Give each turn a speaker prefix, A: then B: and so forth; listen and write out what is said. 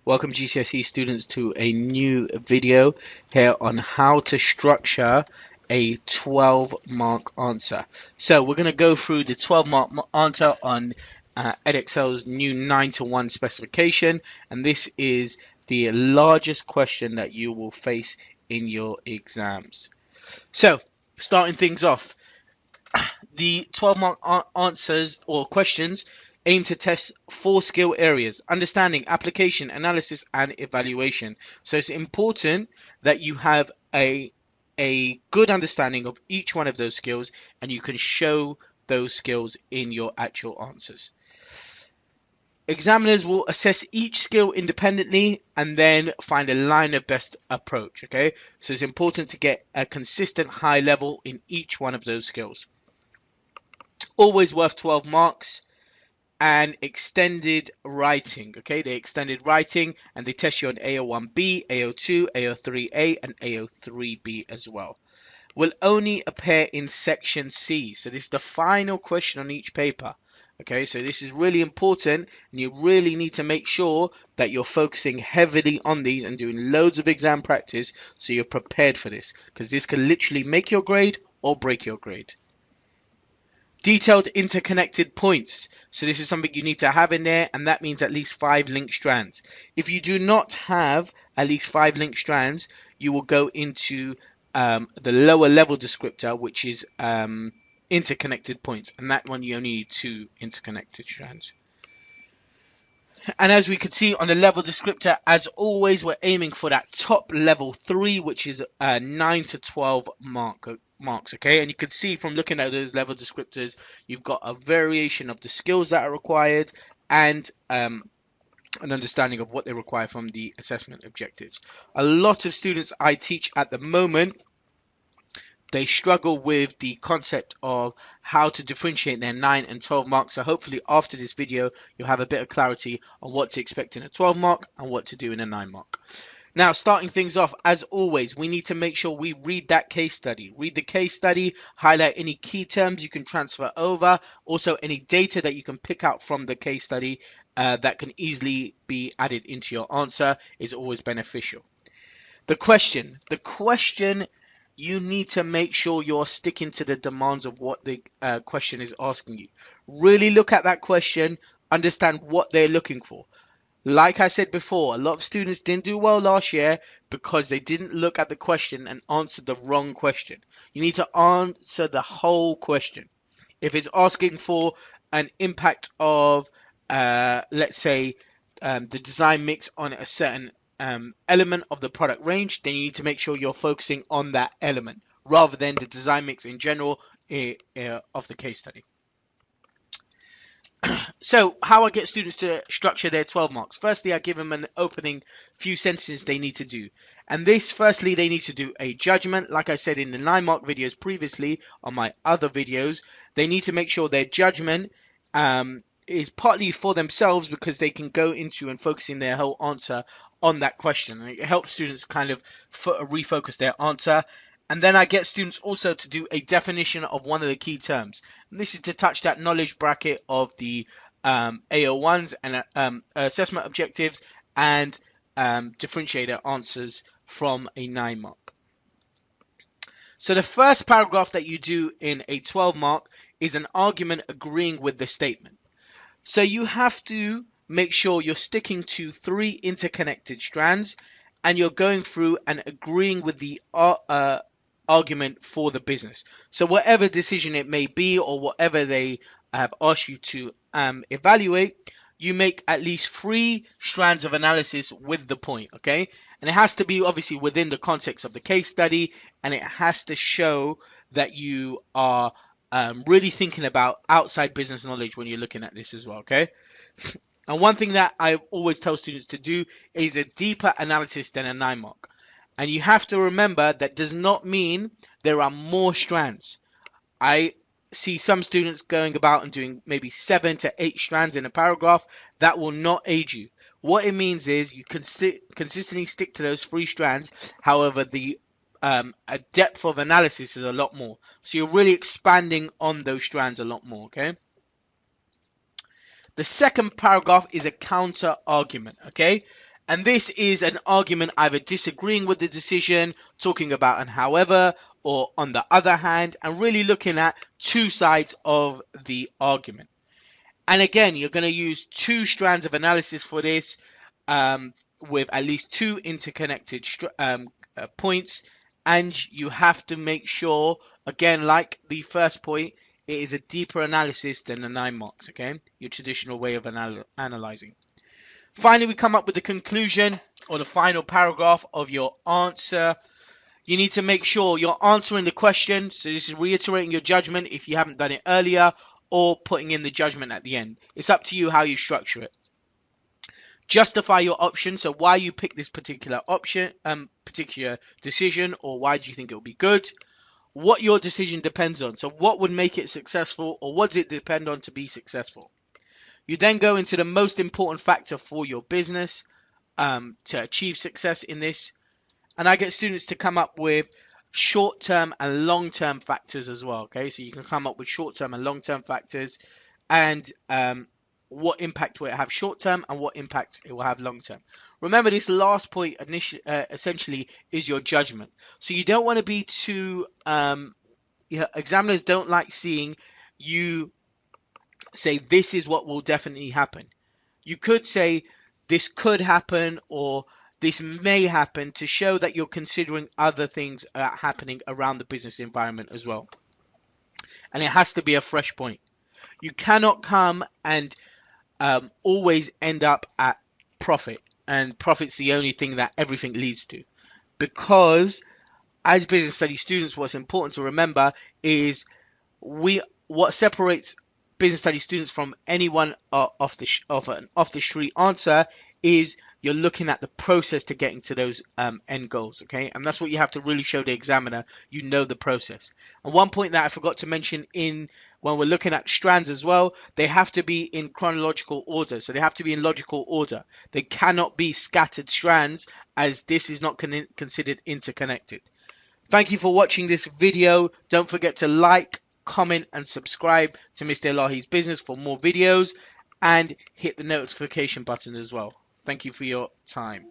A: Welcome GCSE students to a new video here on how to structure a 12-mark answer. So we're going to go through the 12-mark answer on Edexcel's new 9-to-1 specification, and this is the largest question that you will face in your exams. So starting things off, the 12-mark answers or questions aim to test 4 skill areas: understanding, application, analysis, and evaluation. So it's important that you have a good understanding of each one of those skills and you can show those skills in your actual answers. Examiners will assess each skill independently and then find a line of best approach. Okay, so it's important to get a consistent high level in each one of those skills. Always worth 12 marks. And extended writing. Okay, they extended writing and they test you on AO1B, AO2, AO3A, and AO3B as well. Will only appear in section C. So this is the final question on each paper. Okay, so this is really important and you really need to make sure that you're focusing heavily on these and doing loads of exam practice so you're prepared for this, because this can literally make your grade or break your grade. Detailed interconnected points. So this is something you need to have in there, and that means at least 5 linked strands. If you do not have at least 5 linked strands, you will go into the lower level descriptor, which is interconnected points, and that one you only need 2 interconnected strands. And as we can see on the level descriptor, as always, we're aiming for that top level 3, which is 9 to 12 marks. Okay, and you can see from looking at those level descriptors, you've got a variation of the skills that are required and an understanding of what they require from the assessment objectives. A lot of students I teach at the moment, they struggle with the concept of how to differentiate their 9 and 12 marks. So hopefully after this video, you'll have a bit of clarity on what to expect in a 12 mark and what to do in a 9 mark. Now, starting things off, as always, we need to make sure we read that case study. Read the case study, highlight any key terms you can transfer over, also any data that you can pick out from the case study that can easily be added into your answer is always beneficial. The question, you need to make sure you're sticking to the demands of what the question is asking you. Really look at that question, understand what they're looking for. Like I said before, a lot of students didn't do well last year because they didn't look at the question and answered the wrong question. You need to answer the whole question. If it's asking for an impact of, let's say, the design mix on a certain element of the product range, then you need to make sure you're focusing on that element rather than the design mix in general of the case study. So how I get students to structure their 12 marks. Firstly, I give them an opening few sentences they need to do. And this, firstly, they need to do a judgment. Like I said in the 9-mark videos previously on my other videos, they need to make sure their judgment is partly for themselves because they can go into and focusing their whole answer on that question. And it helps students kind of refocus their answer. And then I get students also to do a definition of one of the key terms. And this is to touch that knowledge bracket of the AO1s and assessment objectives and differentiate their answers from a 9-mark. So the first paragraph that you do in a 12-mark is an argument agreeing with the statement. So you have to make sure you're sticking to 3 interconnected strands and you're going through and agreeing with the argument for the business. So whatever decision it may be or whatever they have asked you to evaluate, you make at least 3 strands of analysis with the point, okay? And it has to be obviously within the context of the case study, and it has to show that you are really thinking about outside business knowledge when you're looking at this as well, okay? And one thing that I always tell students to do is a deeper analysis than a 9-mark. And you have to remember that does not mean there are more strands. I see some students going about and doing maybe 7 to 8 strands in a paragraph. That will not aid you. What it means is you can consistently stick to those 3 strands. However, the a depth of analysis is a lot more. So you're really expanding on those strands a lot more, okay? The second paragraph is a counter argument, okay? And this is an argument either disagreeing with the decision, talking about an however, or on the other hand, and really looking at two sides of the argument. And again, you're going to use two strands of analysis for this, with at least two interconnected points. And you have to make sure, again, like the first point, it is a deeper analysis than the 9 marks, okay? Your traditional way of analyzing. Finally, we come up with the conclusion or the final paragraph of your answer. You need to make sure you're answering the question. So this is reiterating your judgment if you haven't done it earlier, or putting in the judgment at the end. It's up to you how you structure it. Justify your option. So why you pick this particular option, particular decision, or why do you think it will be good? What your decision depends on. So what would make it successful, or what does it depend on to be successful? You then go into the most important factor for your business to achieve success in this. And I get students to come up with short-term and long-term factors as well. Okay, so you can come up with short-term and long-term factors, and what impact will it have short-term and what impact it will have long-term. Remember, this last point essentially is your judgment. So you don't want to be too examiners don't like seeing you say this is what will definitely happen. You could say this could happen or this may happen to show that you're considering other things happening around the business environment as well. And it has to be a fresh point. You cannot come and always end up at profit, and profit's the only thing that everything leads to. Because as business study students, what's important to remember is what separates business study students from anyone off the street answer is you're looking at the process to getting to those end goals, okay? And that's what you have to really show the examiner. You know the process. And one point that I forgot to mention when we're looking at strands as well, they have to be in chronological order. So they have to be in logical order. They cannot be scattered strands, as this is not considered interconnected. Thank you for watching this video. Don't forget to like, comment and subscribe to Mr. Elahi's Business for more videos, and hit the notification button as well. Thank you for your time.